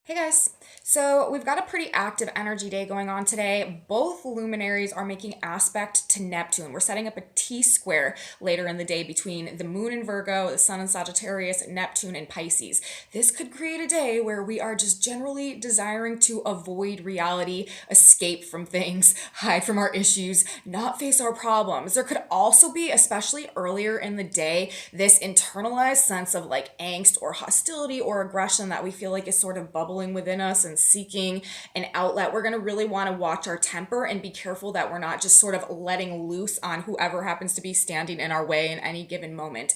Hey guys, so we've got a pretty active energy day going on today. Both luminaries are making aspect to Neptune. We're setting up a T square later in the day between the moon in Virgo, the sun in Sagittarius, Neptune in Pisces. This could create a day where we are just generally desiring to avoid reality, escape from things, hide from our issues, not face our problems. There could also be, especially earlier in the day, this internalized sense of like angst or hostility or aggression that we feel like is sort of bubbling within us and seeking an outlet. We're going to really want to watch our temper and be careful that we're not just sort of letting loose on whoever happens to be standing in our way in any given moment.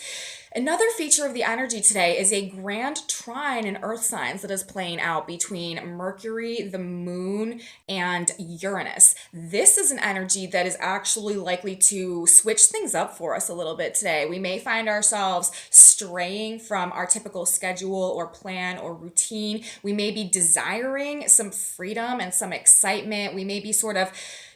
Another feature of the energy today is a grand trine in earth signs that is playing out between Mercury, the moon, and Uranus. This is an energy that is actually likely to switch things up for us a little bit today. We may find ourselves straying from our typical schedule or plan or routine. We may be desiring some freedom and some excitement. We may be sort of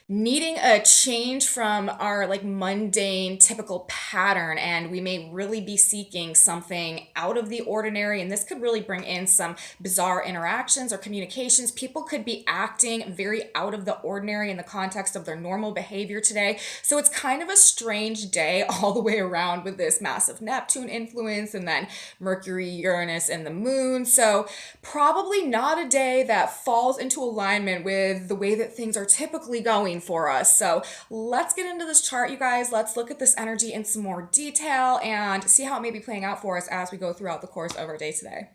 needing a change from our like mundane typical pattern, and we may really be seeking something out of the ordinary, and this could really bring in some bizarre interactions or communications. People could be acting very out of the ordinary in the context of their normal behavior today, so it's kind of a strange day all the way around with this massive Neptune influence and then Mercury, Uranus, and the moon. So probably not a day that falls into alignment with the way that things are typically going for us. So let's get into this chart, you guys. Let's look at this energy in some more detail and see how it may be playing out for us as we go throughout the course of our day today.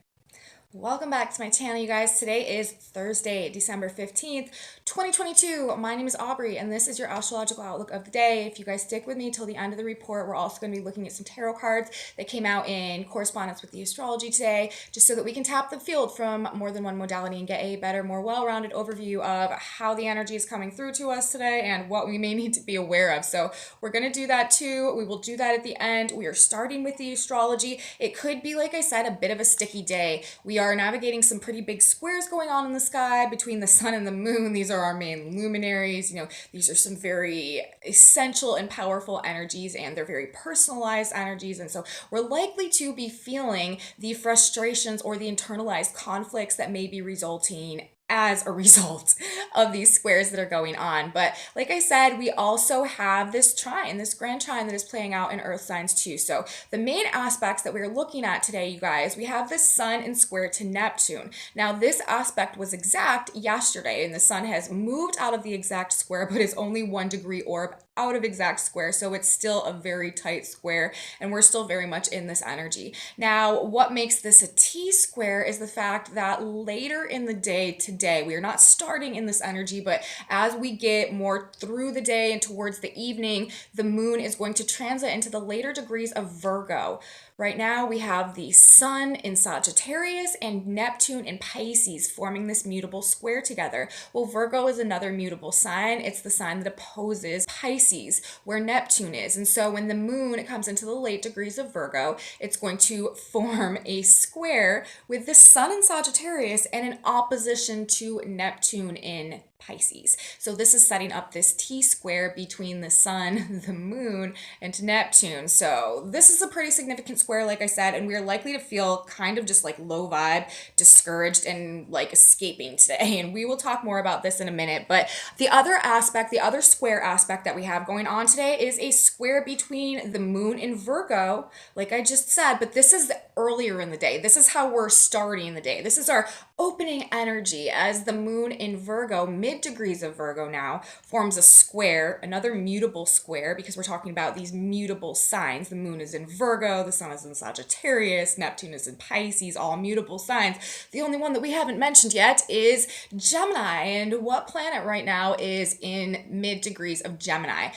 Welcome back to my channel, you guys. Today is Thursday, December 15th, 2022. My name is Aubrey, and this is your astrological outlook of the day. If you guys stick with me till the end of the report, we're also going to be looking at some tarot cards that came out in correspondence with the astrology today, just so that we can tap the field from more than one modality and get a better, more well-rounded overview of how the energy is coming through to us today and what we may need to be aware of. So we're going to do that too. We will do that at the end. We are starting with the astrology. It could be, like I said, a bit of a sticky day. We are navigating some pretty big squares going on in the sky between the sun and the moon. These are our main luminaries. These are some very essential and powerful energies, and they're very personalized energies. And so we're likely to be feeling the frustrations or the internalized conflicts that may be resulting as a result of these squares that are going on. But like I said, we also have this trine, this grand trine that is playing out in earth signs too. So the main aspects that we're looking at today, you guys, we have the sun in square to Neptune. Now this aspect was exact yesterday, and the sun has moved out of the exact square, but is only 1 degree orb out of exact square, so it's still a very tight square, and we're still very much in this energy. Now, what makes this a T square is the fact that later in the day today, we are not starting in this energy, but as we get more through the day and towards the evening, the moon is going to transit into the later degrees of Virgo. Right now, we have the sun in Sagittarius and Neptune in Pisces forming this mutable square together. Well, Virgo is another mutable sign. It's the sign that opposes Pisces, where Neptune is. And so when the moon comes into the late degrees of Virgo, it's going to form a square with the sun in Sagittarius and in opposition to Neptune in Pisces. So this is setting up this T square between the sun, the moon, and Neptune. So this is a pretty significant square, like I said, and we're likely to feel kind of just like low vibe, discouraged, and like escaping today. And we will talk more about this in a minute. But the other aspect, the other square aspect that we have going on today is a square between the moon in Virgo, like I just said, but this is earlier in the day. This is how we're starting the day. This is our opening energy as the moon in Virgo, mid degrees of Virgo now, forms a square, another mutable square, because we're talking about these mutable signs. The moon is in Virgo, the sun is in Sagittarius, Neptune is in Pisces, all mutable signs. The only one that we haven't mentioned yet is Gemini. And what planet right now is in mid degrees of Gemini?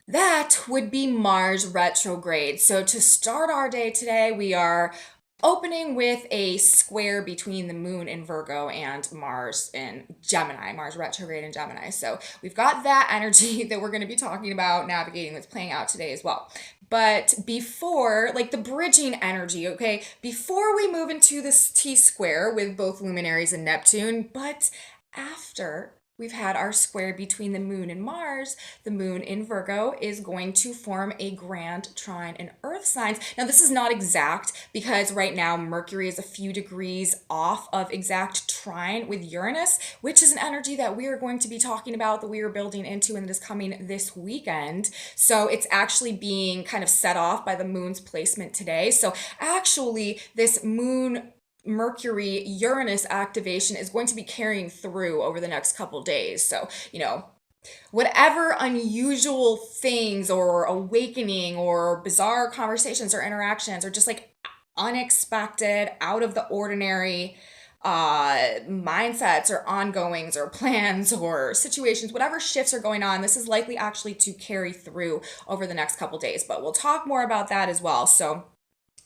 That would be Mars retrograde. So to start our day today, we are opening with a square between the moon in Virgo and Mars in Gemini, Mars retrograde in Gemini. So we've got that energy that we're going to be talking about navigating that's playing out today as well. But before, like the bridging energy, okay, before we move into this T square with both luminaries and Neptune, but after We've had our square between the moon and Mars. The moon in Virgo is going to form a grand trine in Earth signs. Now, this is not exact because right now Mercury is a few degrees off of exact trine with Uranus, which is an energy that we are going to be talking about, that we are building into, and that is coming this weekend. So it's actually being kind of set off by the moon's placement today. So actually, this moon Mercury Uranus activation is going to be carrying through over the next couple days. So, whatever unusual things or awakening or bizarre conversations or interactions or just like unexpected, out of the ordinary mindsets or ongoings or plans or situations, whatever shifts are going on, this is likely actually to carry through over the next couple days. But we'll talk more about that as well. So,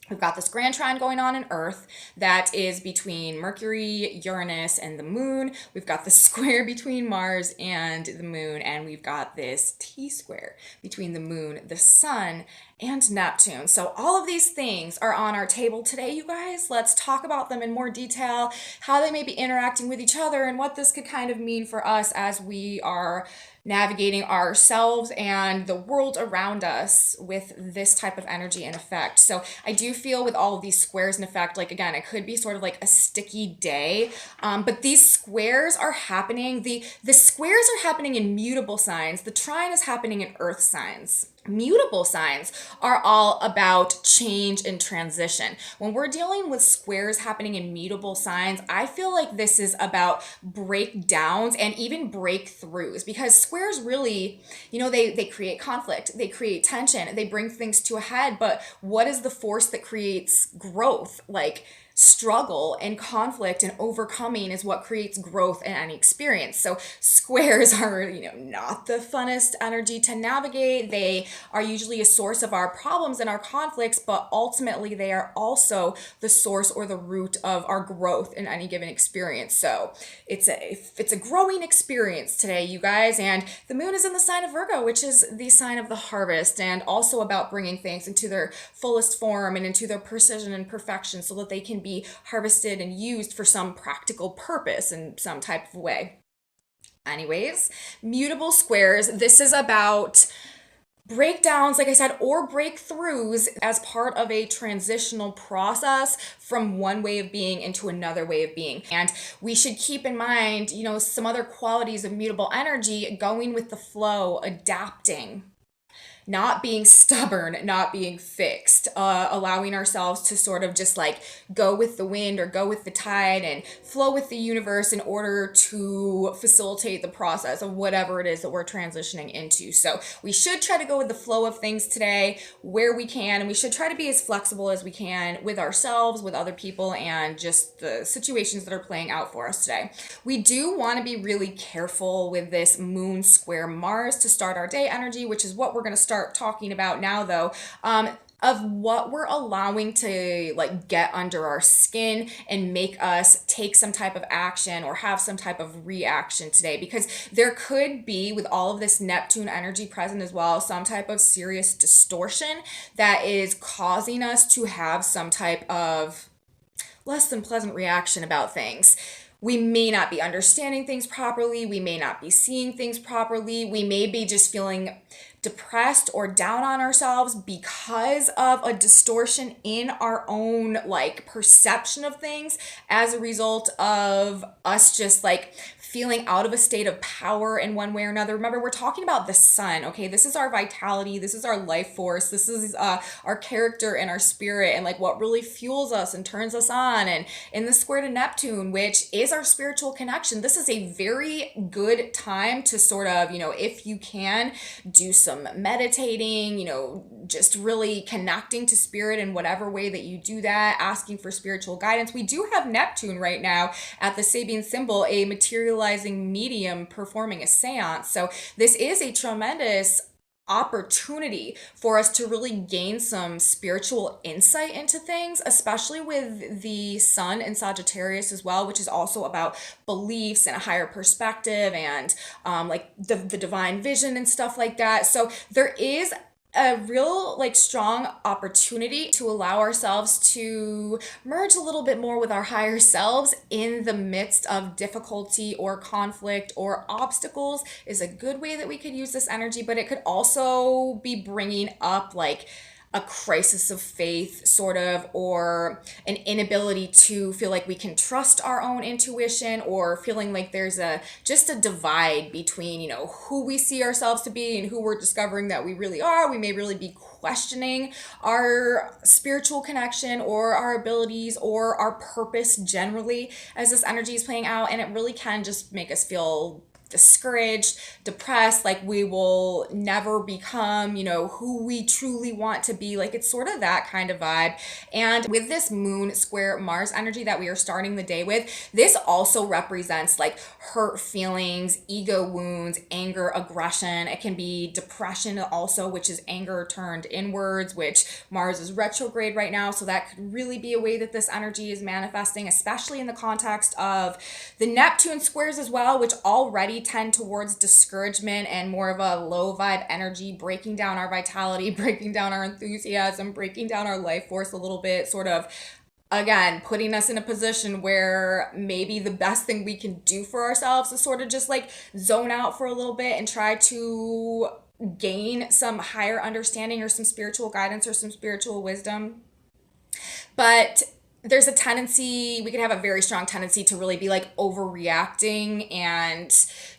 we've got this grand trine going on in Earth that is between Mercury, Uranus, and the moon. We've got the square between Mars and the moon, and we've got this T square between the moon, the sun, and Neptune. So all of these things are on our table today, you guys. Let's talk about them in more detail, how they may be interacting with each other, and what this could kind of mean for us as we are navigating ourselves and the world around us with this type of energy and effect. So I do feel with all of these squares in effect, like again, it could be sort of like a sticky day, but these squares are happening, the squares are happening in mutable signs. The trine is happening in earth signs. Mutable signs are all about change and transition. When we're dealing with squares happening in mutable signs, I feel like this is about breakdowns and even breakthroughs, because squares really, they create conflict, they create tension, they bring things to a head. But what is the force that creates growth? Like, struggle and conflict and overcoming is what creates growth in any experience. So squares are, not the funnest energy to navigate. They are usually a source of our problems and our conflicts, but ultimately they are also the source or the root of our growth in any given experience. So it's a growing experience today, you guys. And the moon is in the sign of Virgo, which is the sign of the harvest, and also about bringing things into their fullest form and into their precision and perfection so that they can be harvested and used for some practical purpose in some type of way. Anyways, mutable squares, this is about breakdowns, like I said, or breakthroughs as part of a transitional process from one way of being into another way of being. And we should keep in mind, some other qualities of mutable energy: going with the flow, adapting, not being stubborn, not being fixed, allowing ourselves to sort of just like go with the wind or go with the tide and flow with the universe in order to facilitate the process of whatever it is that we're transitioning into. So we should try to go with the flow of things today where we can, and we should try to be as flexible as we can with ourselves, with other people, and just the situations that are playing out for us today. We do want to be really careful with this moon square Mars to start our day energy, which is what we're going to start talking about now, though, of what we're allowing to like get under our skin and make us take some type of action or have some type of reaction today, because there could be, with all of this Neptune energy present as well, some type of serious distortion that is causing us to have some type of less than pleasant reaction about things. We may not be understanding things properly. We may not be seeing things properly. We may be just feeling depressed or down on ourselves because of a distortion in our own like perception of things as a result of us just like feeling out of a state of power in one way or another. Remember, we're talking about the sun, okay? This is our vitality. This is our life force. This is our character and our spirit and like what really fuels us and turns us on. And in the square to Neptune, which is our spiritual connection, this is a very good time to sort of, if you can, do some meditating, just really connecting to spirit in whatever way that you do that, asking for spiritual guidance. We do have Neptune right now at the Sabian symbol, a materializing medium performing a seance. So this is a tremendous opportunity for us to really gain some spiritual insight into things, especially with the sun in Sagittarius as well, which is also about beliefs and a higher perspective and like the divine vision and stuff like that. So there is a real like strong opportunity to allow ourselves to merge a little bit more with our higher selves in the midst of difficulty or conflict or obstacles is a good way that we could use this energy, but it could also be bringing up like a crisis of faith, sort of, or an inability to feel like we can trust our own intuition, or feeling like there's a just a divide between, who we see ourselves to be and who we're discovering that we really are. We may really be questioning our spiritual connection or our abilities or our purpose generally as this energy is playing out, and it really can just make us feel discouraged, depressed, like we will never become, who we truly want to be. Like it's sort of that kind of vibe. And with this moon square Mars energy that we are starting the day with, this also represents like hurt feelings, ego wounds, anger, aggression. It can be depression also, which is anger turned inwards, which Mars is retrograde right now. So that could really be a way that this energy is manifesting, especially in the context of the Neptune squares as well, which already tend towards discouragement and more of a low vibe energy, breaking down our vitality, breaking down our enthusiasm, breaking down our life force a little bit, sort of again putting us in a position where maybe the best thing we can do for ourselves is sort of just like zone out for a little bit and try to gain some higher understanding or some spiritual guidance or some spiritual wisdom. But there's a tendency, we could have a very strong tendency to really be like overreacting and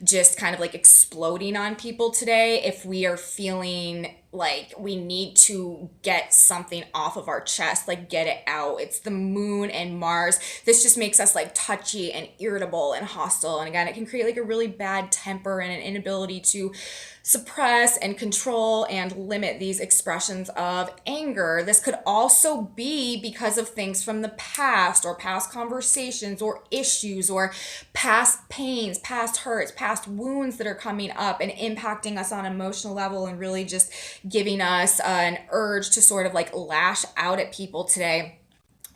just kind of like exploding on people today if we are feeling like we need to get something off of our chest, like get it out. It's the moon and Mars. This just makes us like touchy and irritable and hostile. And again, it can create like a really bad temper and an inability to suppress and control and limit these expressions of anger. This could also be because of things from the past or past conversations or issues or past pains, past hurts, past wounds that are coming up and impacting us on an emotional level and really just giving us an urge to sort of like lash out at people today,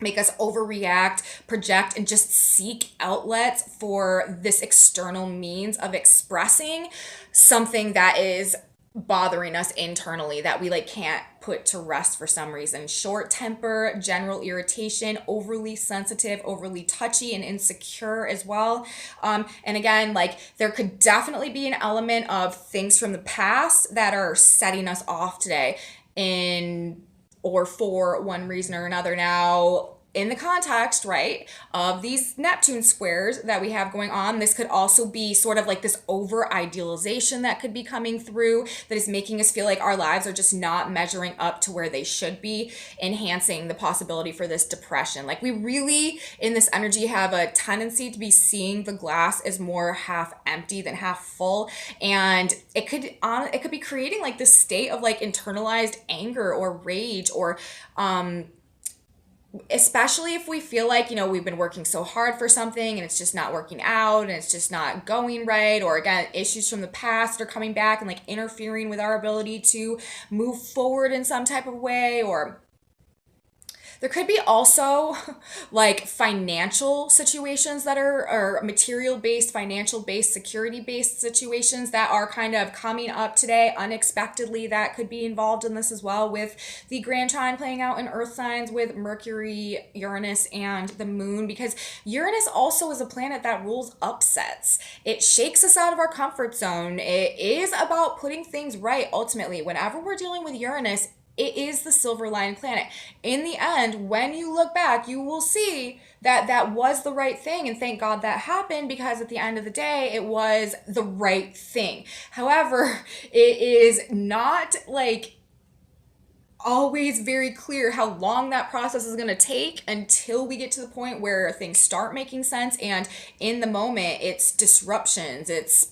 make us overreact, project, and just seek outlets for this external means of expressing something that is bothering us internally that we like can't put to rest for some reason. Short temper, general irritation, overly sensitive, overly touchy, and insecure as well. And again, like there could definitely be an element of things from the past that are setting us off today in or for one reason or another. Now, in the context, right, of these Neptune squares that we have going on, this could also be sort of like this over idealization that could be coming through that is making us feel like our lives are just not measuring up to where they should be, enhancing the possibility for this depression. Like we really, in this energy, have a tendency to be seeing the glass as more half empty than half full. And it could be creating like this state of like internalized anger or rage or, especially if we feel like, we've been working so hard for something and it's just not working out and it's just not going right, or again, issues from the past are coming back and like interfering with our ability to move forward in some type of way. Or there could be also like financial situations that are material based, financial based, security based situations that are kind of coming up today unexpectedly that could be involved in this as well, with the grand trine playing out in earth signs with Mercury, Uranus, and the moon, because Uranus also is a planet that rules upsets. It shakes us out of our comfort zone. It is about putting things right ultimately. Whenever we're dealing with Uranus, it is the silver lining planet. In the end, when you look back, you will see that that was the right thing. And thank God that happened, because at the end of the day, it was the right thing. However, it is not like always very clear how long that process is going to take until we get to the point where things start making sense. And in the moment, it's disruptions, it's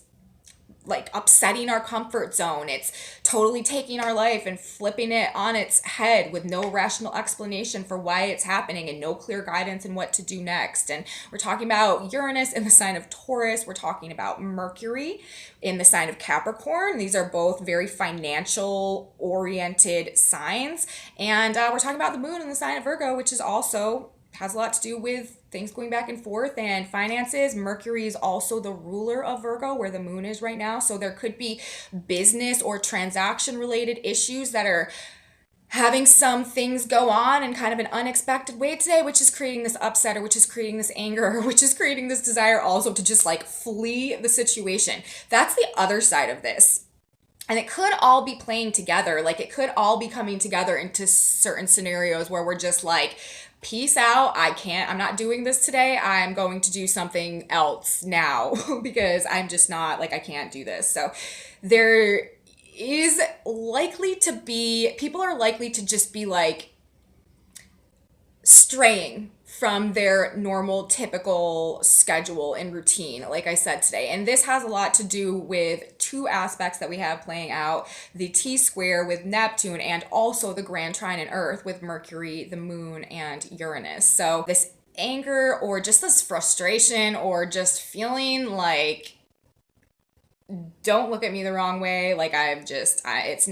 like upsetting our comfort zone. It's totally taking our life and flipping it on its head with no rational explanation for why it's happening and no clear guidance in what to do next. And we're talking about Uranus in the sign of Taurus. We're talking about Mercury in the sign of Capricorn. These are both very financial oriented signs. And we're talking about the moon in the sign of Virgo, which is also has a lot to do with things going back and forth and finances. Mercury is also the ruler of Virgo, where the moon is right now. So there could be business or transaction related issues that are having some things go on in kind of an unexpected way today, which is creating this upset, or which is creating this anger, or which is creating this desire also to just like flee the situation. That's the other side of this. And it could all be playing together. Like it could all be coming together into certain scenarios where we're just like, peace out. I'm not doing this today. I'm going to do something else now because I'm just not like, I can't do this. So there is likely to be, people are likely to just be like straying from their normal, typical schedule and routine, like I said today. And this has a lot to do with two aspects that we have playing out: the T square with Neptune, and also the grand trine in Earth with Mercury, the moon, and Uranus. So this anger, or just this frustration, or just feeling like, don't look at me the wrong way, like I'm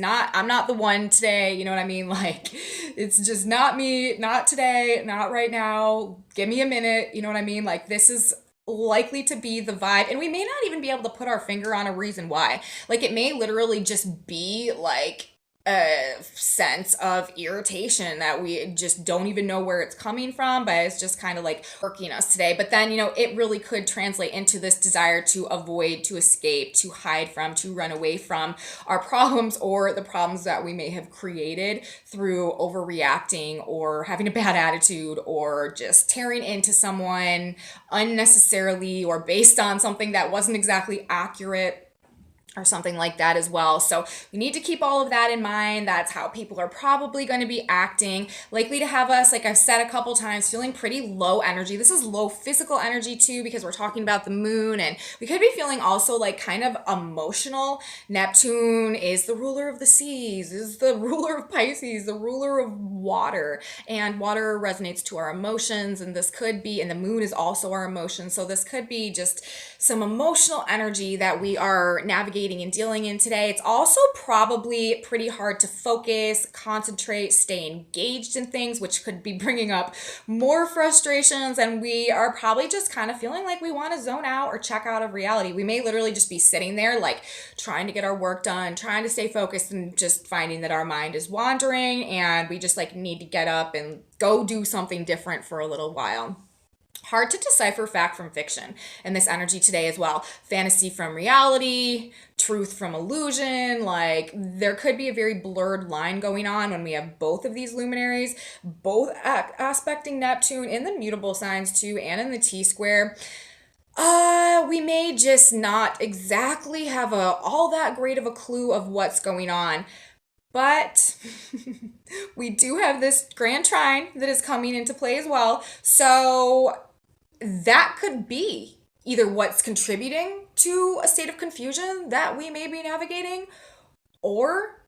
not the one today, you know what I mean? Like it's just not me, not today, not right now, give me a minute, you know what I mean? Like this is likely to be the vibe, and we may not even be able to put our finger on a reason why. Like it may literally just be like a sense of irritation that we just don't even know where it's coming from, but it's just kind of like irking us today. But then, it really could translate into this desire to avoid, to escape, to hide from, to run away from our problems, or the problems that we may have created through overreacting or having a bad attitude, or just tearing into someone unnecessarily, or based on something that wasn't exactly accurate, or something like that as well. So we need to keep all of that in mind. That's how people are probably going to be acting. Likely to have us, like I've said a couple times, feeling pretty low energy. This is low physical energy too, because we're talking about the moon, and we could be feeling also like kind of emotional. Neptune is the ruler of the seas, is the ruler of Pisces, the ruler of water, and water resonates to our emotions. And this could be, and the moon is also our emotions. So this could be just some emotional energy that we are navigating and dealing in today. It's also probably pretty hard to focus, concentrate, stay engaged in things, which could be bringing up more frustrations. And we are probably just kind of feeling like we want to zone out or check out of reality. We may literally just be sitting there, like trying to get our work done, trying to stay focused, and just finding that our mind is wandering, and we just like need to get up and go do something different for a little while. Hard to decipher fact from fiction in this energy today as well. Fantasy from reality, truth from illusion. Like there could be a very blurred line going on when we have both of these luminaries, both aspecting Neptune in the mutable signs too, and in the T square. We may just not exactly have all that great of a clue of what's going on. But we do have this grand trine that is coming into play as well. So that could be either what's contributing to a state of confusion that we may be navigating, or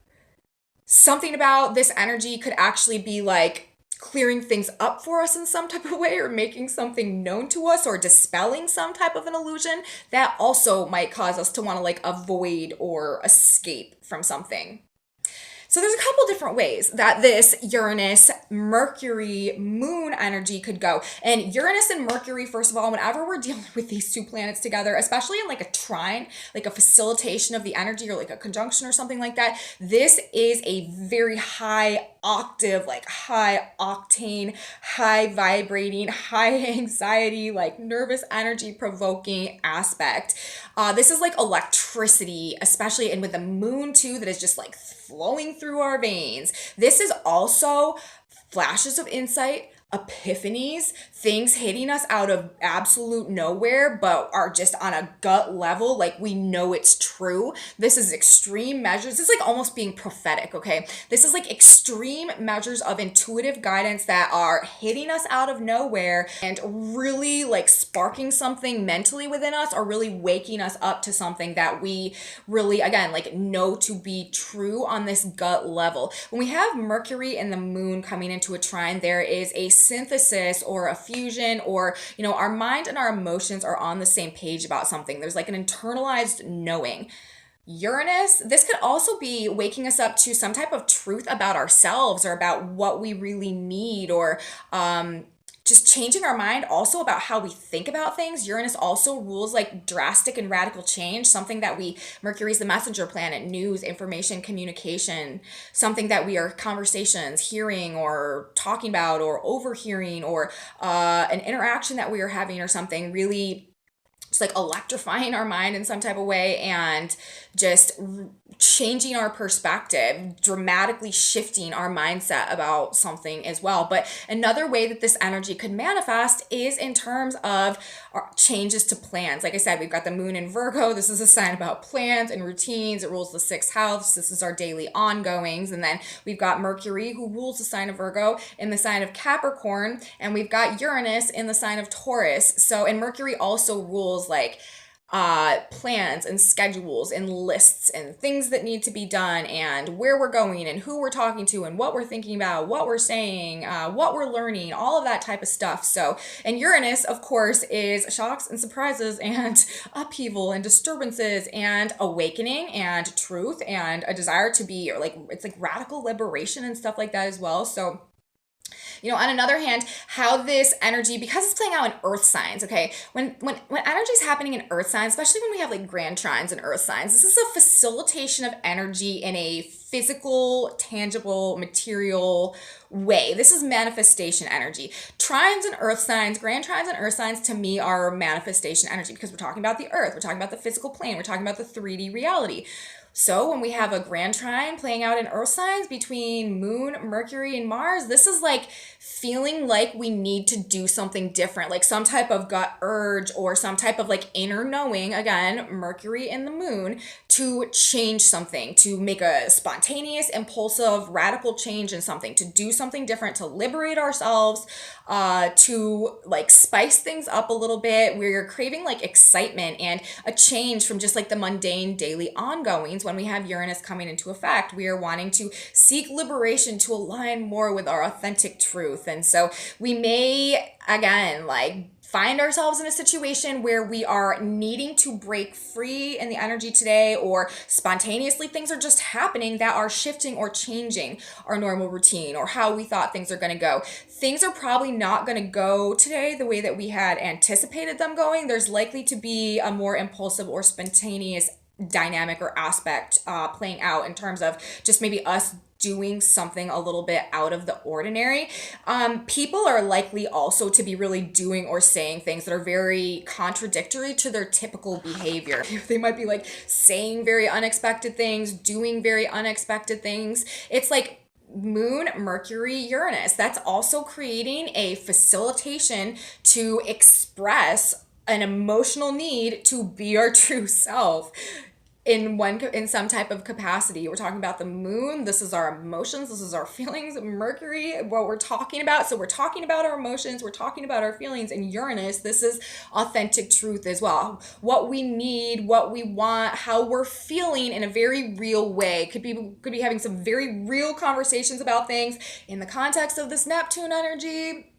something about this energy could actually be like clearing things up for us in some type of way, or making something known to us, or dispelling some type of an illusion that also might cause us to want to like avoid or escape from something. So there's a couple different ways that this Uranus, Mercury, moon energy could go. And Uranus and Mercury, first of all, whenever we're dealing with these two planets together, especially in like a trine, like a facilitation of the energy, or like a conjunction or something like that, this is a very high octave, like high octane, high vibrating, high anxiety, like nervous energy provoking aspect. This is like electricity, especially, and with the moon too, that is just like flowing through our veins. This is also flashes of insight, epiphanies, things hitting us out of absolute nowhere, but are just on a gut level, like we know it's true. This is extreme measures. This is like almost being prophetic, okay? This is like extreme measures of intuitive guidance that are hitting us out of nowhere and really like sparking something mentally within us, or really waking us up to something that we really, again, like know to be true on this gut level. When we have Mercury and the moon coming into a trine, there is a synthesis or a fusion, or our mind and our emotions are on the same page about something. There's like an internalized knowing. Uranus, this could also be waking us up to some type of truth about ourselves, or about what we really need, or just changing our mind also about how we think about things. Uranus also rules like drastic and radical change, something that Mercury's the messenger planet, news, information, communication, something that we are conversations, hearing or talking about or overhearing, or an interaction that we are having or something really just like electrifying our mind in some type of way, and just changing our perspective, dramatically shifting our mindset about something as well. But another way that this energy could manifest is in terms of changes to plans. Like I said, we've got the moon in Virgo. This is a sign about plans and routines. It rules the sixth house. This is our daily ongoings. And then we've got Mercury, who rules the sign of Virgo, in the sign of Capricorn. And we've got Uranus in the sign of Taurus. So, and Mercury also rules like plans and schedules and lists and things that need to be done, and where we're going and who we're talking to and what we're thinking about, what we're saying, what we're learning, all of that type of stuff. So, and Uranus, of course, is shocks and surprises and upheaval and disturbances and awakening and truth and a desire to be, or like, it's like radical liberation and stuff like that as well. So, on another hand, how this energy, because it's playing out in earth signs, okay, when energy is happening in earth signs, especially when we have like grand trines in earth signs, this is a facilitation of energy in a physical, tangible, material way. This is manifestation energy. Trines and earth signs, grand trines and earth signs, to me are manifestation energy, because we're talking about the earth, we're talking about the physical plane, we're talking about the 3D reality. So when we have a grand trine playing out in earth signs between Moon, Mercury, and Mars, this is like feeling like we need to do something different, like some type of gut urge or some type of like inner knowing, again, Mercury and the Moon, to change something, to make a spontaneous, impulsive, radical change in something, to do something different, to liberate ourselves, to like spice things up a little bit. We're craving like excitement and a change from just like the mundane daily ongoings. When we have Uranus coming into effect, we are wanting to seek liberation to align more with our authentic truth. And so we may, again, like find ourselves in a situation where we are needing to break free in the energy today, or spontaneously things are just happening that are shifting or changing our normal routine or how we thought things are going to go. Things are probably not going to go today the way that we had anticipated them going. There's likely to be a more impulsive or spontaneous dynamic or aspect playing out in terms of just maybe us doing something a little bit out of the ordinary. People are likely also to be really doing or saying things that are very contradictory to their typical behavior. They might be like saying very unexpected things, doing very unexpected things. It's like Moon, Mercury, Uranus. That's also creating a facilitation to express an emotional need to be our true self in some type of capacity. We're talking about the Moon. This is our emotions, this is our feelings. Mercury, what we're talking about, so we're talking about our emotions, we're talking about our feelings. And Uranus, this is authentic truth as well, what we need, what we want, how we're feeling in a very real way. Could be having some very real conversations about things in the context of this Neptune energy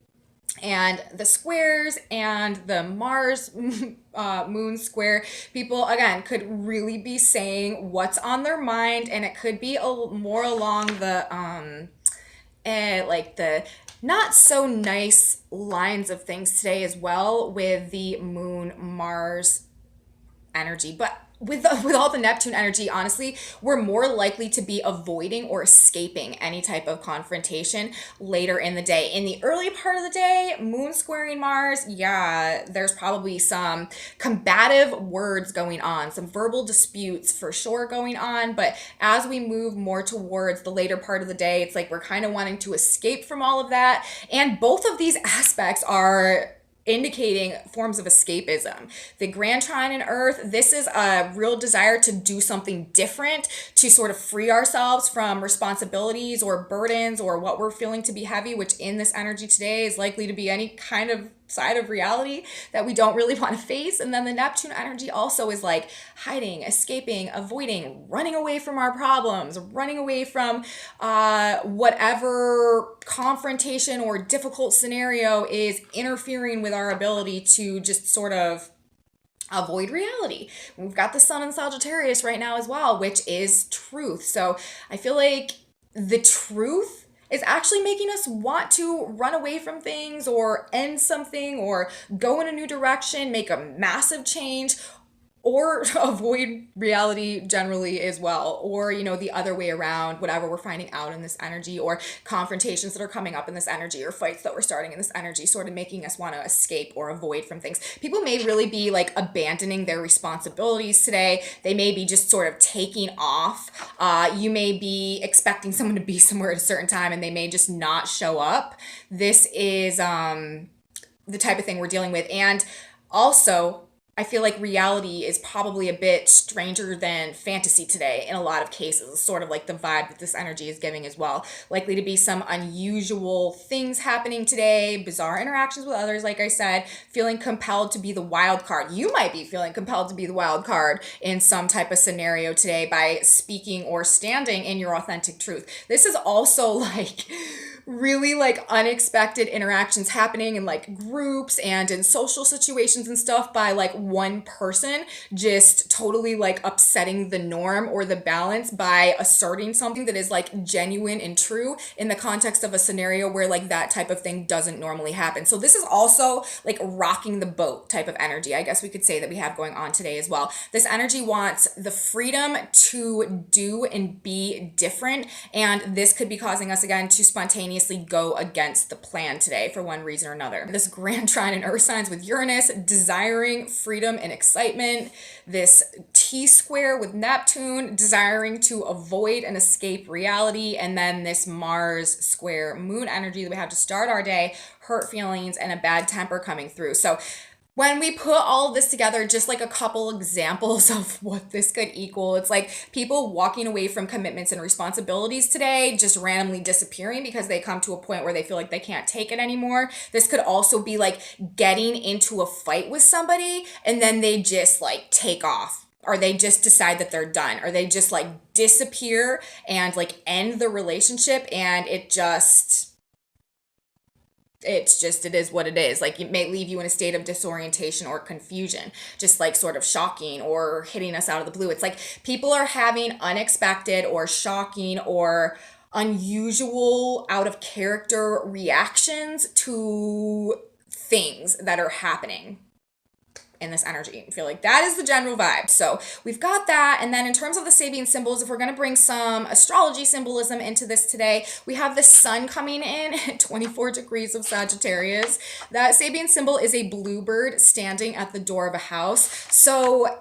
and the squares and the Mars Moon square. People, again, could really be saying what's on their mind, and it could be more along the like the not so nice lines of things today as well, with the Moon Mars energy. But with all the Neptune energy, honestly, we're more likely to be avoiding or escaping any type of confrontation later in the day. In the early part of the day, Moon squaring Mars, yeah, there's probably some combative words going on, some verbal disputes for sure going on. But as we move more towards the later part of the day, it's like we're kind of wanting to escape from all of that. And both of these aspects are indicating forms of escapism. The grand trine in Earth, this is a real desire to do something different, to sort of free ourselves from responsibilities or burdens or what we're feeling to be heavy, which in this energy today is likely to be any kind of side of reality that we don't really want to face. And then the Neptune energy also is like hiding, escaping, avoiding, running away from our problems, running away from whatever confrontation or difficult scenario is interfering with our ability to just sort of avoid reality. We've got the sun in Sagittarius right now as well, which is truth. So I feel like the truth is actually making us want to run away from things or end something or go in a new direction, make a massive change, or avoid reality generally as well, or the other way around, whatever we're finding out in this energy, or confrontations that are coming up in this energy, or fights that we're starting in this energy, sort of making us want to escape or avoid from things. People may really be like abandoning their responsibilities today. They may be just sort of taking off. You may be expecting someone to be somewhere at a certain time and they may just not show up. This is the type of thing we're dealing with. And also, I feel like reality is probably a bit stranger than fantasy today in a lot of cases. Sort of like the vibe that this energy is giving as well. Likely to be some unusual things happening today, bizarre interactions with others, like I said, feeling compelled to be the wild card. You might be feeling compelled to be the wild card in some type of scenario today by speaking or standing in your authentic truth. This is also like really like unexpected interactions happening in like groups and in social situations and stuff by like one person just totally like upsetting the norm or the balance by asserting something that is like genuine and true in the context of a scenario where like that type of thing doesn't normally happen. So this is also like rocking the boat type of energy, I guess we could say, that we have going on today as well. This energy wants the freedom to do and be different, and this could be causing us again to spontaneously go against the plan today for one reason or another. This grand trine in earth signs with Uranus, desiring freedom and excitement. This T-square with Neptune, desiring to avoid and escape reality. And then this Mars square moon energy that we have to start our day, hurt feelings and a bad temper coming through. So when we put all of this together, just like a couple examples of what this could equal, it's like people walking away from commitments and responsibilities today, just randomly disappearing because they come to a point where they feel like they can't take it anymore. This could also be like getting into a fight with somebody and then they just like take off, or they just decide that they're done, or they just like disappear and like end the relationship, and it is what it is. Like, it may leave you in a state of disorientation or confusion, just like sort of shocking or hitting us out of the blue. It's like people are having unexpected or shocking or unusual, out of character reactions to things that are happening in this energy. I feel like that is the general vibe. So we've got that. And then in terms of the Sabian symbols, if we're going to bring some astrology symbolism into this today, we have the sun coming in at 24 degrees of Sagittarius. That Sabian symbol is a bluebird standing at the door of a house. So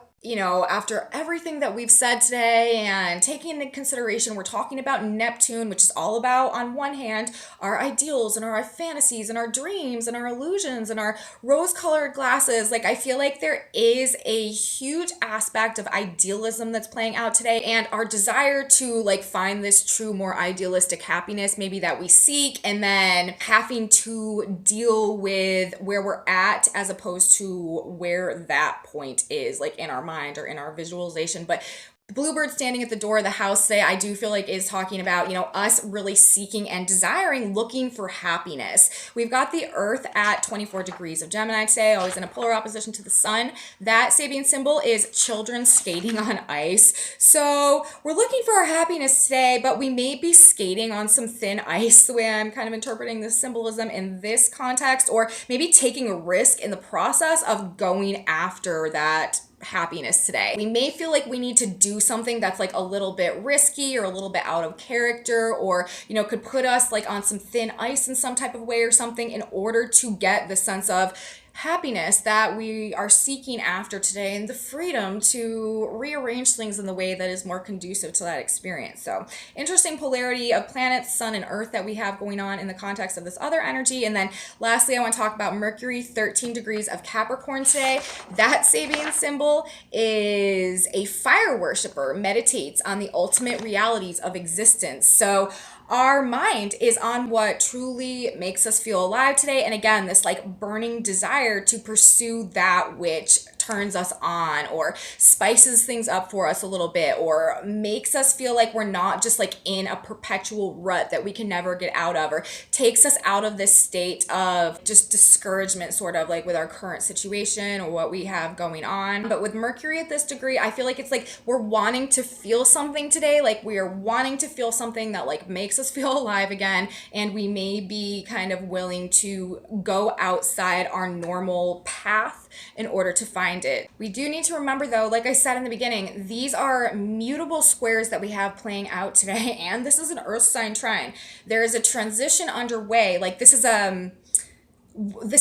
after everything that we've said today and taking into consideration, we're talking about Neptune, which is all about, on one hand, our ideals and our fantasies and our dreams and our illusions and our rose-colored glasses. Like, I feel like there is a huge aspect of idealism that's playing out today, and our desire to like find this true, more idealistic happiness maybe that we seek, and then having to deal with where we're at as opposed to where that point is, like in our mind or in our visualization. But the bluebird standing at the door of the house today, I do feel like is talking about, us really seeking and desiring, looking for happiness. We've got the earth at 24 degrees of Gemini today, always in a polar opposition to the sun. That Sabian symbol is children skating on ice. So we're looking for our happiness today, but we may be skating on some thin ice, the way I'm kind of interpreting this symbolism in this context, or maybe taking a risk in the process of going after that happiness today. We may feel like we need to do something that's like a little bit risky or a little bit out of character, or could put us like on some thin ice in some type of way or something, in order to get the sense of happiness that we are seeking after today, and the freedom to rearrange things in the way that is more conducive to that experience. So interesting polarity of planets, sun and earth, that we have going on in the context of this other energy. And then lastly, I want to talk about Mercury, 13 degrees of Capricorn today. That Sabian symbol is a fire worshiper, meditates on the ultimate realities of existence. So our mind is on what truly makes us feel alive today. And again, this like burning desire to pursue that which turns us on or spices things up for us a little bit or makes us feel like we're not just like in a perpetual rut that we can never get out of, or takes us out of this state of just discouragement, sort of like with our current situation or what we have going on. But with Mercury at this degree, I feel like it's like we're wanting to feel something today. Like we are wanting to feel something that like makes us feel alive again. And we may be kind of willing to go outside our normal path in order to find it. We do need to remember though, like I said in the beginning, these are mutable squares that we have playing out today. And this is an earth sign trine. There is a transition underway. Like this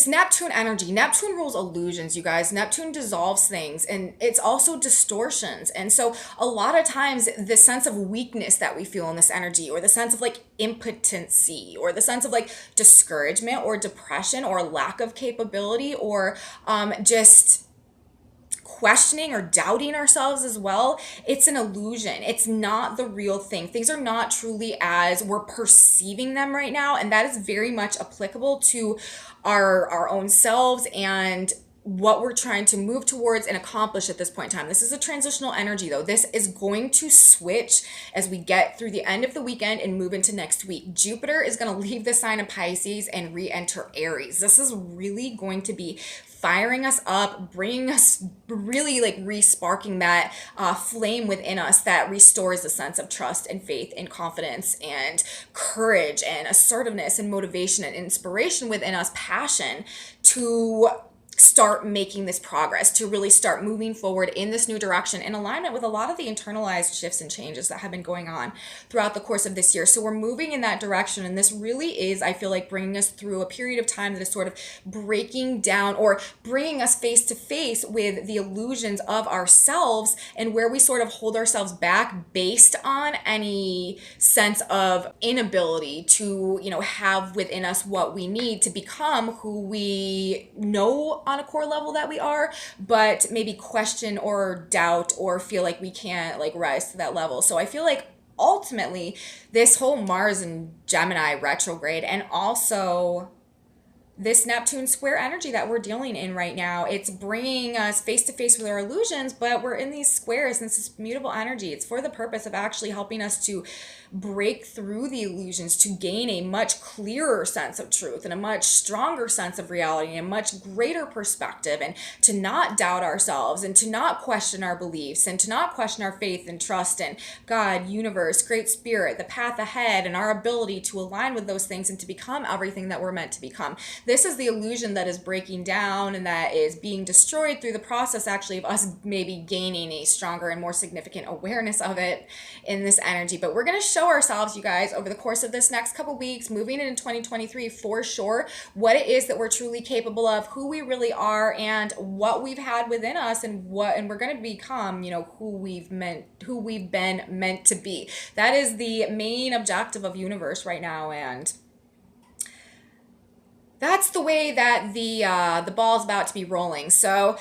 Neptune energy. Neptune rules illusions, you guys. Neptune dissolves things, and it's also distortions. And so a lot of times the sense of weakness that we feel in this energy, or the sense of like impotency, or the sense of like discouragement or depression or lack of capability, or just questioning or doubting ourselves as well, it's an illusion. It's not the real thing. Things are not truly as we're perceiving them right now. And that is very much applicable to our own selves and what we're trying to move towards and accomplish at this point in time. This is a transitional energy though. This is going to switch as we get through the end of the weekend and move into next week. Jupiter is going to leave the sign of Pisces and re-enter Aries. This is really going to be firing us up, bringing us really like re-sparking that flame within us that restores a sense of trust and faith and confidence and courage and assertiveness and motivation and inspiration within us, passion to start making this progress, to really start moving forward in this new direction in alignment with a lot of the internalized shifts and changes that have been going on throughout the course of this year. So we're moving in that direction, and this really is, I feel like, bringing us through a period of time that is sort of breaking down or bringing us face to face with the illusions of ourselves and where we sort of hold ourselves back based on any sense of inability to, have within us what we need to become who we know on a core level that we are, but maybe question or doubt or feel like we can't like rise to that level. So I feel like ultimately this whole Mars and Gemini retrograde, and also this Neptune square energy that we're dealing in right now, it's bringing us face to face with our illusions, but we're in these squares and it's this mutable energy. It's for the purpose of actually helping us to break through the illusions, to gain a much clearer sense of truth and a much stronger sense of reality and a much greater perspective, and to not doubt ourselves and to not question our beliefs and to not question our faith and trust in God, universe, great spirit, the path ahead, and our ability to align with those things and to become everything that we're meant to become. This is the illusion that is breaking down and that is being destroyed through the process actually of us maybe gaining a stronger and more significant awareness of it in this energy. But we're going to show ourselves, you guys, over the course of this next couple weeks, moving into 2023 for sure, what it is that we're truly capable of, who we really are, and what we've had within us, and we're going to become, who we've been meant to be. That is the main objective of universe right now, and that's the way that the ball's about to be rolling. So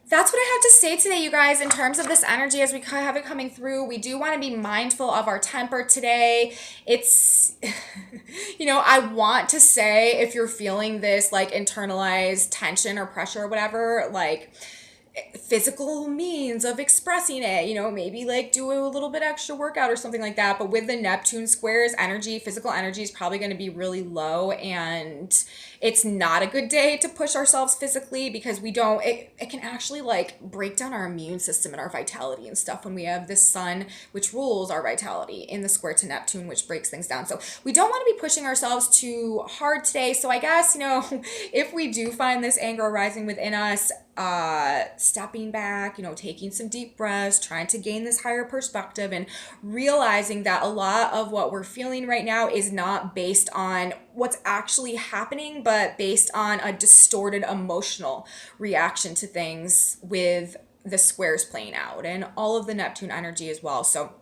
that's what I have to say today, you guys, in terms of this energy as we have it coming through. We do want to be mindful of our temper today. It's, I want to say, if you're feeling this like internalized tension or pressure or whatever, like physical means of expressing it, maybe like do a little bit extra workout or something like that. But with the Neptune squares energy, physical energy is probably going to be really low, and it's not a good day to push ourselves physically because it can actually like break down our immune system and our vitality and stuff when we have this sun, which rules our vitality, in the square to Neptune, which breaks things down. So we don't want to be pushing ourselves too hard today. So I guess, if we do find this anger arising within us, stepping back, taking some deep breaths, trying to gain this higher perspective, and realizing that a lot of what we're feeling right now is not based on what's actually happening, but based on a distorted emotional reaction to things with the squares playing out and all of the Neptune energy as well. So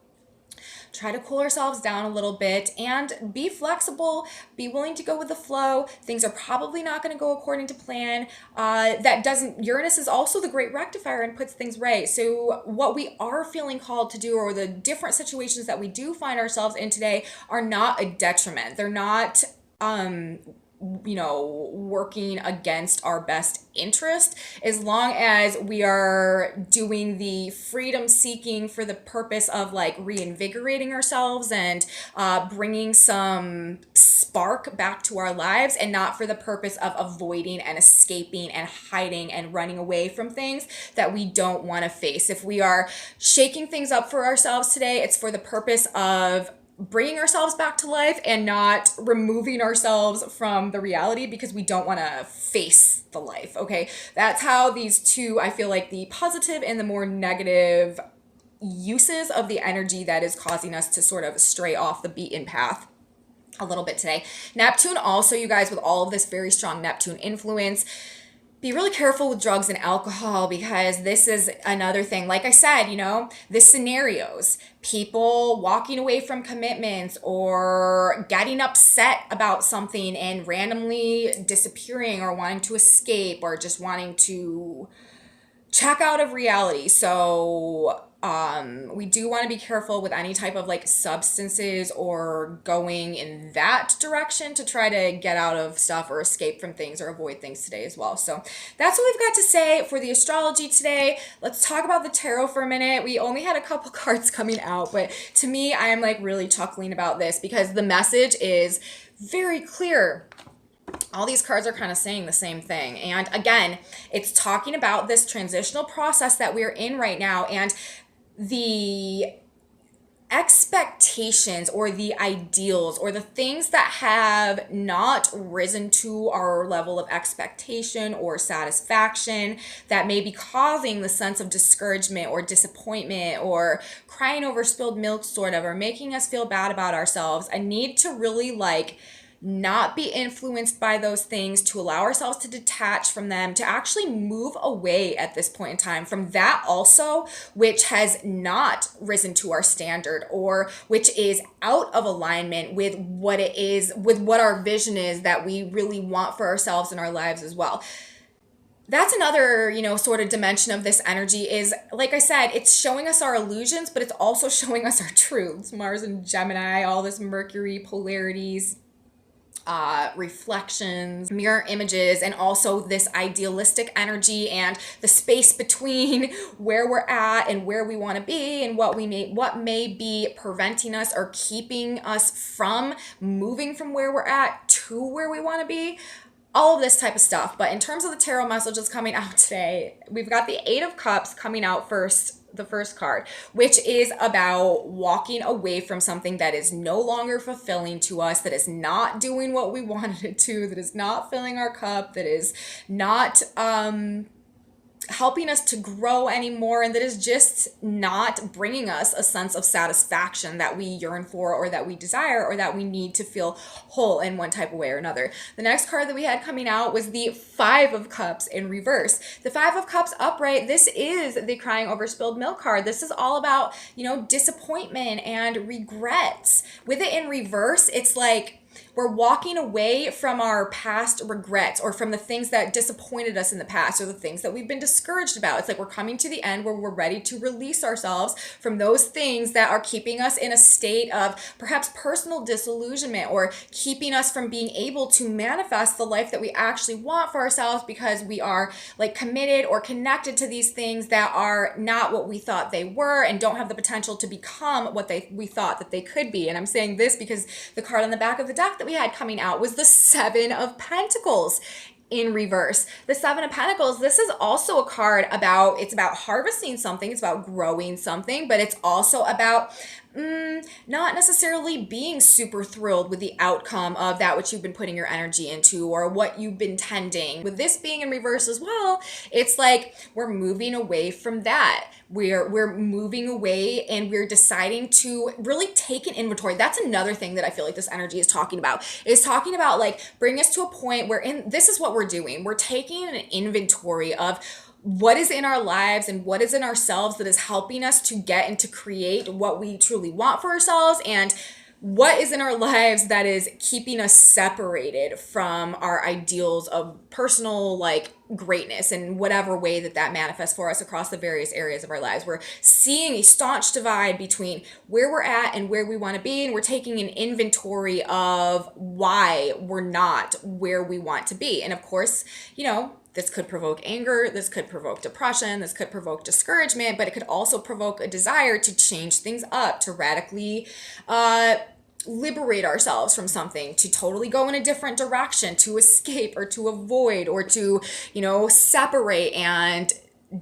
try to cool ourselves down a little bit and be flexible, be willing to go with the flow. Things are probably not going to go according to plan. Uranus is also the great rectifier and puts things right. So what we are feeling called to do, or the different situations that we do find ourselves in today, are not a detriment. They're not, working against our best interest, as long as we are doing the freedom seeking for the purpose of like reinvigorating ourselves and bringing some spark back to our lives, and not for the purpose of avoiding and escaping and hiding and running away from things that we don't want to face. If we are shaking things up for ourselves today, it's for the purpose of bringing ourselves back to life and not removing ourselves from the reality because we don't want to face the life. Okay, that's how these two, I feel like, the positive and the more negative uses of the energy that is causing us to sort of stray off the beaten path a little bit today. Neptune also, you guys, with all of this very strong Neptune influence, be really careful with drugs and alcohol, because this is another thing. Like I said, the scenarios, people walking away from commitments or getting upset about something and randomly disappearing or wanting to escape or just wanting to check out of reality. So we do want to be careful with any type of like substances or going in that direction to try to get out of stuff or escape from things or avoid things today as well. So that's what we've got to say for the astrology today. Let's talk about the tarot for a minute. We only had a couple cards coming out, but to me, I am like really chuckling about this because the message is very clear. All these cards are kind of saying the same thing. And again, it's talking about this transitional process that we're in right now, and the expectations or the ideals or the things that have not risen to our level of expectation or satisfaction that may be causing the sense of discouragement or disappointment or crying over spilled milk, sort of, or making us feel bad about ourselves. I need to really like not be influenced by those things, to allow ourselves to detach from them, to actually move away at this point in time from that also, which has not risen to our standard or which is out of alignment with what it is, with what our vision is that we really want for ourselves in our lives as well. That's another, sort of dimension of this energy is, like I said, it's showing us our illusions, but it's also showing us our truths. Mars and Gemini, all this Mercury polarities, reflections, mirror images, and also this idealistic energy and the space between where we're at and where we want to be and what may be preventing us or keeping us from moving from where we're at to where we want to be. All of this type of stuff. But in terms of the tarot messages coming out today, we've got the Eight of Cups coming out first, the first card, which is about walking away from something that is no longer fulfilling to us, that is not doing what we wanted it to, that is not filling our cup, that is not helping us to grow anymore, and that is just not bringing us a sense of satisfaction that we yearn for or that we desire or that we need to feel whole in one type of way or another. The next card that we had coming out was the Five of Cups in reverse. The Five of Cups upright, this is the crying over spilled milk card. This is all about, disappointment and regrets. With it in reverse, it's like we're walking away from our past regrets or from the things that disappointed us in the past or the things that we've been discouraged about. It's like we're coming to the end where we're ready to release ourselves from those things that are keeping us in a state of perhaps personal disillusionment or keeping us from being able to manifest the life that we actually want for ourselves, because we are like committed or connected to these things that are not what we thought they were and don't have the potential to become what we thought that they could be. And I'm saying this because the card on the back of the deck that we had coming out was the Seven of Pentacles in reverse. The Seven of Pentacles, this is also a card about, it's about harvesting something, it's about growing something, but it's also about not necessarily being super thrilled with the outcome of that which you've been putting your energy into or what you've been tending. With this being in reverse as well, it's like we're moving away from that. We're moving away and we're deciding to really take an inventory. That's another thing that I feel like this energy is talking about. It's talking about like bring us to a point where this is what we're doing. We're taking an inventory of what is in our lives and what is in ourselves that is helping us to get and to create what we truly want for ourselves, and what is in our lives that is keeping us separated from our ideals of personal like greatness in whatever way that that manifests for us across the various areas of our lives. We're seeing a staunch divide between where we're at and where we want to be, and we're taking an inventory of why we're not where we want to be. And of course, this could provoke anger, this could provoke depression, this could provoke discouragement, but it could also provoke a desire to change things up, to radically liberate ourselves from something, to totally go in a different direction, to escape or to avoid or to, separate and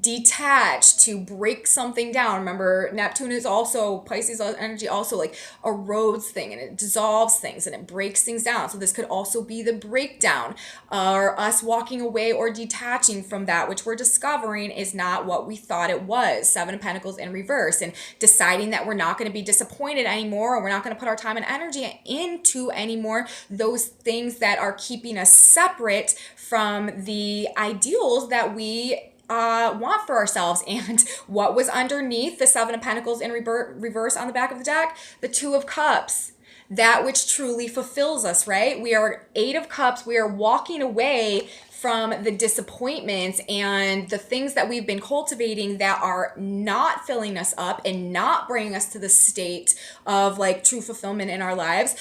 detach, to break something down. Remember, Neptune is also, Pisces energy also like erodes things and it dissolves things and it breaks things down. So this could also be the breakdown or us walking away or detaching from that which we're discovering is not what we thought it was. Seven of Pentacles in reverse, and deciding that we're not going to be disappointed anymore, or we're not going to put our time and energy into anymore those things that are keeping us separate from the ideals that we want for ourselves. And what was underneath the Seven of Pentacles in reverse on the back of the deck? The Two of Cups. That which truly fulfills us, right? We are Eight of Cups. We are walking away from the disappointments and the things that we've been cultivating that are not filling us up and not bringing us to the state of like true fulfillment in our lives,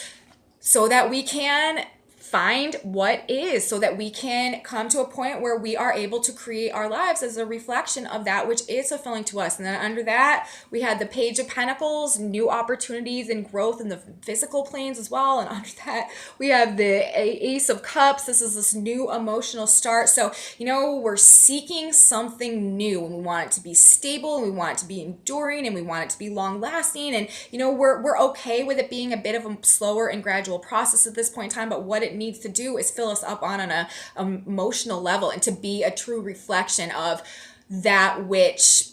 so that we can find what is, so that we can come to a point where we are able to create our lives as a reflection of that which is fulfilling to us. And then under that, we had the Page of Pentacles, new opportunities and growth in the physical planes as well. And under that, we have the Ace of Cups. This is this new emotional start. So, we're seeking something new, and we want it to be stable, and we want it to be enduring, and we want it to be long lasting. And, we're okay with it being a bit of a slower and gradual process at this point in time, but what it needs to do is fill us up on an emotional level, and to be a true reflection of that which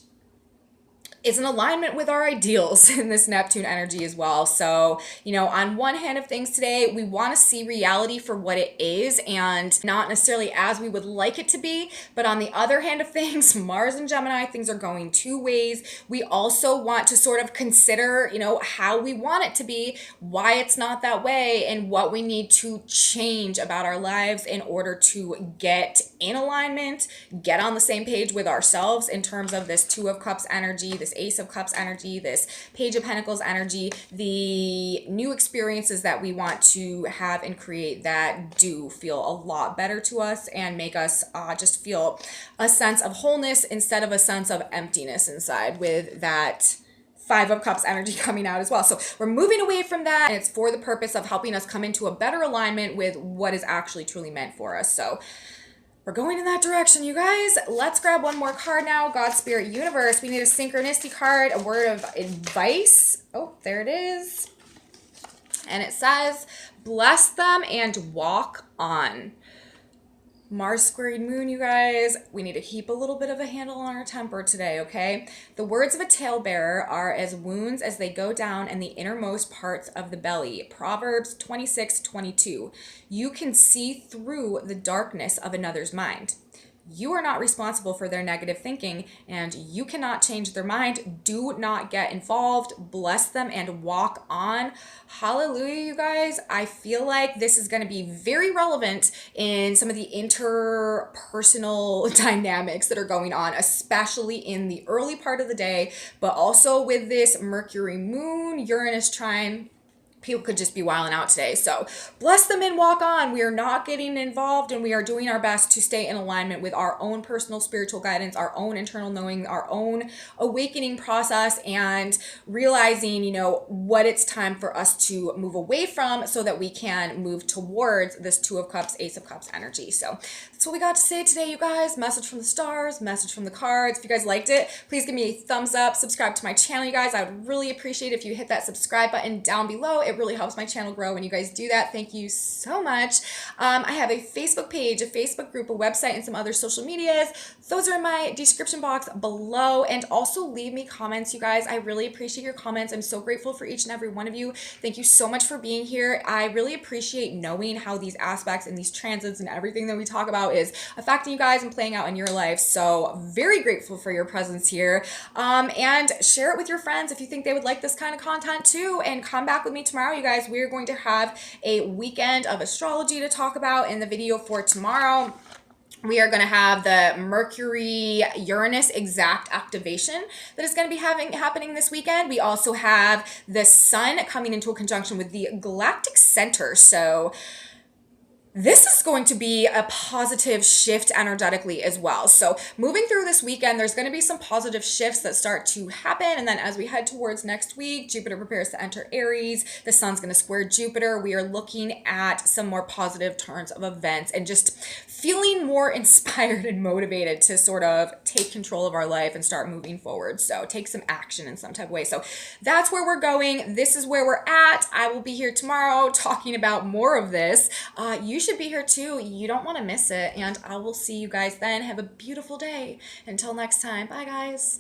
is in alignment with our ideals in this Neptune energy as well. So, on one hand of things today, we want to see reality for what it is and not necessarily as we would like it to be. But on the other hand of things, Mars and Gemini, things are going two ways. We also want to sort of consider, how we want it to be, why it's not that way, and what we need to change about our lives in order to get in alignment, get on the same page with ourselves in terms of this Two of Cups energy, this Ace of Cups energy, this Page of Pentacles energy, the new experiences that we want to have and create that do feel a lot better to us and make us just feel a sense of wholeness instead of a sense of emptiness inside, with that Five of Cups energy coming out as well. So we're moving away from that, and it's for the purpose of helping us come into a better alignment with what is actually truly meant for us. So we're going in that direction, you guys. Let's grab one more card now. God, Spirit, Universe. We need a synchronicity card, a word of advice. Oh, there it is. And it says, bless them and walk on. Mars squared Moon, you guys. We need to keep a little bit of a handle on our temper today, okay? The words of a talebearer are as wounds as they go down in the innermost parts of the belly. Proverbs 26:22. You can see through the darkness of another's mind. You are not responsible for their negative thinking, and you cannot change their mind. Do not get involved. Bless them and walk on. Hallelujah, you guys. I feel like this is going to be very relevant in some of the interpersonal dynamics that are going on, especially in the early part of the day, but also with this Mercury moon, Uranus trine. People could just be wilding out today. So bless them and walk on. We are not getting involved, and we are doing our best to stay in alignment with our own personal spiritual guidance, our own internal knowing, our own awakening process, and realizing, what it's time for us to move away from so that we can move towards this Two of Cups, Ace of Cups energy. So that's what we got to say today, you guys. Message from the stars, message from the cards. If you guys liked it, please give me a thumbs up, subscribe to my channel, you guys. I would really appreciate if you hit that subscribe button down below. It really helps my channel grow when you guys do that. Thank you so much. I have a Facebook page, a Facebook group, a website, and some other social medias. Those are in my description box below. And also leave me comments, you guys. I really appreciate your comments. I'm so grateful for each and every one of you. Thank you so much for being here. I really appreciate knowing how these aspects and these transits and everything that we talk about is affecting you guys and playing out in your life. So very grateful for your presence here. And share it with your friends if you think they would like this kind of content too. And come back with me tomorrow, you guys. We're going to have a weekend of astrology to talk about in the video for tomorrow. We are going to have the Mercury Uranus exact activation that is going to be happening this weekend. We also have the sun coming into a conjunction with the galactic center. So this is going to be a positive shift energetically as well. So moving through this weekend, there's going to be some positive shifts that start to happen. And then as we head towards next week, Jupiter prepares to enter Aries. The sun's going to square Jupiter. We are looking at some more positive turns of events and just feeling more inspired and motivated to sort of take control of our life and start moving forward. So take some action in some type of way. So that's where we're going. This is where we're at. I will be here tomorrow talking about more of this. You should be here too. You don't want to miss it. And I will see you guys then. Have a beautiful day. Until next time. Bye, guys.